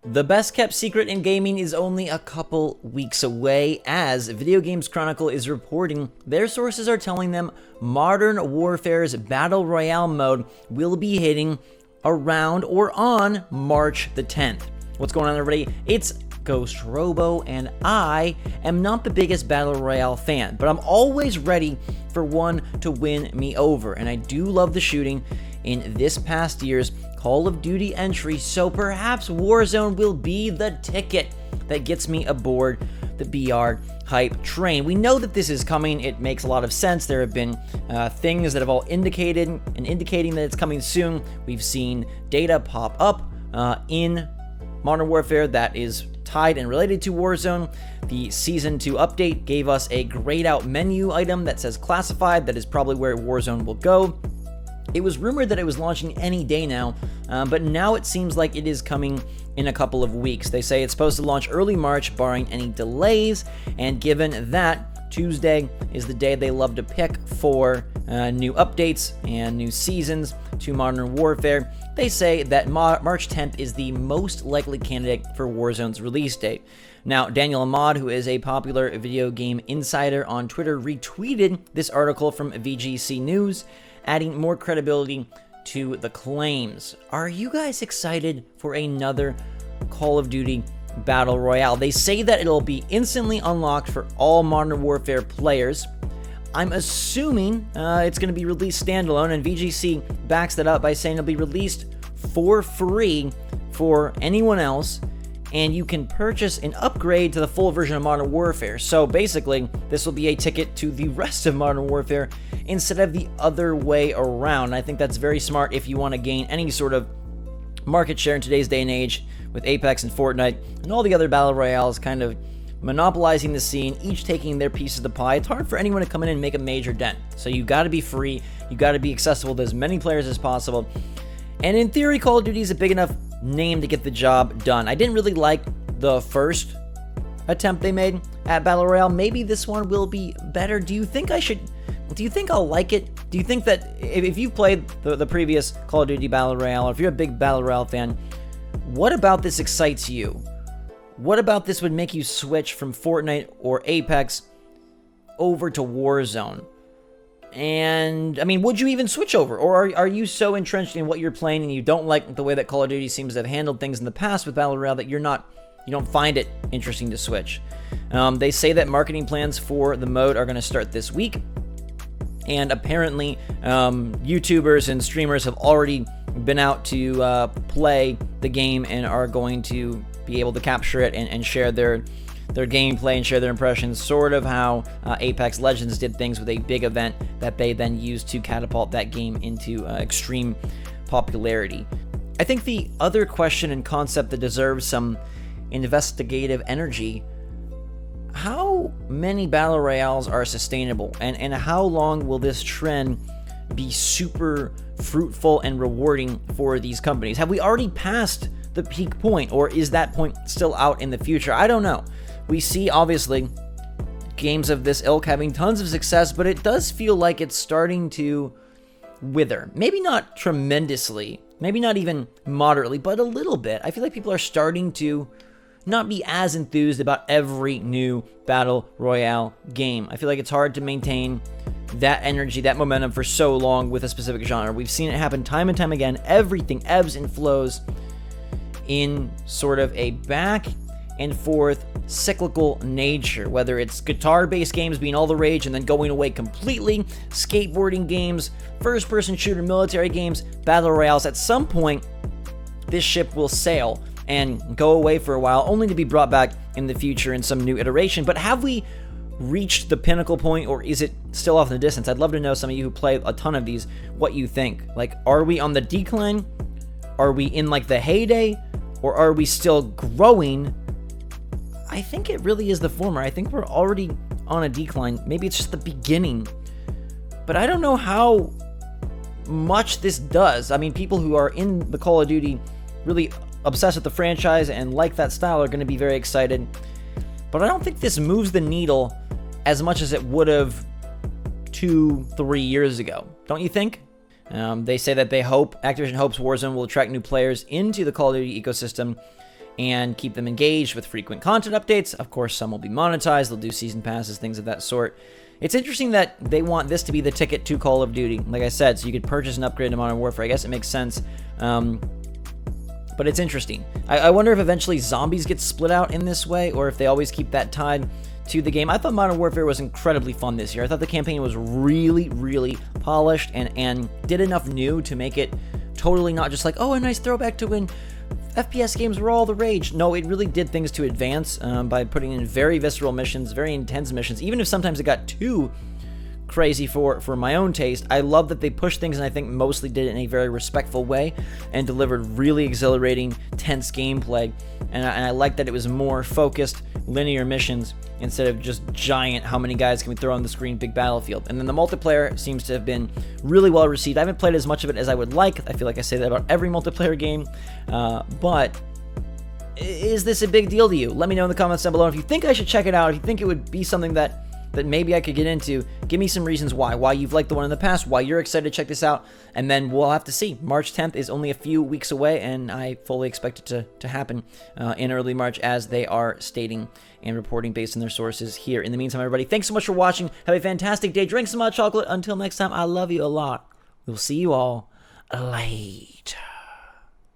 The best kept secret in gaming is only a couple weeks away, as Video Games Chronicle is reporting their sources are telling them Modern Warfare's Battle Royale mode will be hitting around or on March the 10th. What's going on, everybody? It's Ghost Robo, and I am not the biggest Battle Royale fan, but I'm always ready for one to win me over, and I do love the shooting in this past year's Call of Duty entry, so perhaps Warzone will be the ticket that gets me aboard the BR hype train. We know that this is coming. It makes a lot of sense. There have been things that have all indicating that it's coming soon. We've seen data pop up in Modern Warfare that is tied and related to Warzone. The Season 2 update gave us a grayed out menu item that says classified. That is probably where Warzone will go. It was rumored that it was launching any day now, but now it seems like it is coming in a couple of weeks. They say it's supposed to launch early March, barring any delays, and given that Tuesday is the day they love to pick for new updates and new seasons to Modern Warfare, they say that March 10th is the most likely candidate for Warzone's release date. Now, Daniel Ahmad, who is a popular video game insider on Twitter, retweeted this article from VGC News, adding more credibility to the claims. Are you guys excited for another Call of Duty Battle Royale? They say that it'll be instantly unlocked for all Modern Warfare players. I'm assuming it's going to be released standalone, and VGC backs that up by saying it'll be released for free for anyone else, and you can purchase an upgrade to the full version of Modern Warfare. So basically, this will be a ticket to the rest of Modern Warfare instead of the other way around. I think that's very smart if you want to gain any sort of market share in today's day and age, with Apex and Fortnite and all the other Battle Royales kind of monopolizing the scene, each taking their piece of the pie. It's hard for anyone to come in and make a major dent. So you got to be free, you got to be accessible to as many players as possible. And in theory, Call of Duty is a big enough name to get the job done. I didn't really like the first attempt they made at Battle Royale. Maybe this one will be better. Do you think I'll like it? Do you think that if you've played the previous Call of Duty Battle Royale, or if you're a big Battle Royale fan, what about this excites you? What about this would make you switch from Fortnite or Apex over to Warzone? And, I mean, would you even switch over? Or are you so entrenched in what you're playing and you don't like the way that Call of Duty seems to have handled things in the past with Battle Royale that you don't find it interesting to switch? They say that marketing plans for the mode are going to start this week. And apparently, YouTubers and streamers have already been out to play the game and are going to be able to capture it and share their gameplay and share their impressions, sort of how Apex Legends did things with a big event that they then used to catapult that game into extreme popularity. I think the other question and concept that deserves some investigative energy: how many Battle Royales are sustainable, and how long will this trend be super fruitful and rewarding for these companies? Have we already passed the peak point, or is that point still out in the future? I don't know. We see, obviously, games of this ilk having tons of success, but it does feel like it's starting to wither. Maybe not tremendously, maybe not even moderately, but a little bit. I feel like people are starting to not be as enthused about every new Battle Royale game. I feel like it's hard to maintain that energy, that momentum for so long with a specific genre. We've seen it happen time and time again. Everything ebbs and flows in sort of a back and forth cyclical nature, whether it's guitar-based games being all the rage and then going away completely, skateboarding games, first-person shooter military games, Battle Royales. At some point, this ship will sail and go away for a while, only to be brought back in the future in some new iteration. But have we reached the pinnacle point, or is it still off in the distance? I'd love to know, some of you who play a ton of these, what you think. Like, are we on the decline? Are we in like the heyday? Or are we still growing? I think it really is the former. I think we're already on a decline. Maybe it's just the beginning. But I don't know how much this does. I mean, people who are in the Call of Duty, really obsessed with the franchise and like that style, are going to be very excited. But I don't think this moves the needle as much as it would have 2-3 years ago. Don't you think? They say that Activision hopes Warzone will attract new players into the Call of Duty ecosystem and keep them engaged with frequent content updates. Of course, some will be monetized. They'll do season passes, things of that sort. It's interesting that they want this to be the ticket to Call of Duty, like I said, so you could purchase and upgrade to Modern Warfare. I guess it makes sense. But it's interesting. I wonder if eventually zombies get split out in this way, or if they always keep that tied to the game. I thought Modern Warfare was incredibly fun this year. I thought the campaign was really, really polished and did enough new to make it totally not just like, oh, a nice throwback to when FPS games were all the rage. No, it really did things to advance by putting in very visceral missions, very intense missions, even if sometimes it got too crazy for my own taste. I love that they pushed things, and I think mostly did it in a very respectful way and delivered really exhilarating, tense gameplay. And I like that it was more focused, linear missions instead of just giant, how many guys can we throw on the screen, big battlefield. And then the multiplayer seems to have been really well received. I haven't played as much of it as I would like. I feel like I say that about every multiplayer game, but is this a big deal to you? Let me know in the comments down below. If you think I should check it out, if you think it would be something that maybe I could get into, give me some reasons why you've liked the one in the past, why you're excited to check this out, and then we'll have to see. March 10th is only a few weeks away, and I fully expect it to happen in early March, as they are stating and reporting based on their sources here. In the meantime, everybody, thanks so much for watching. Have a fantastic day. Drink some hot chocolate. Until next time, I love you a lot. We'll see you all later.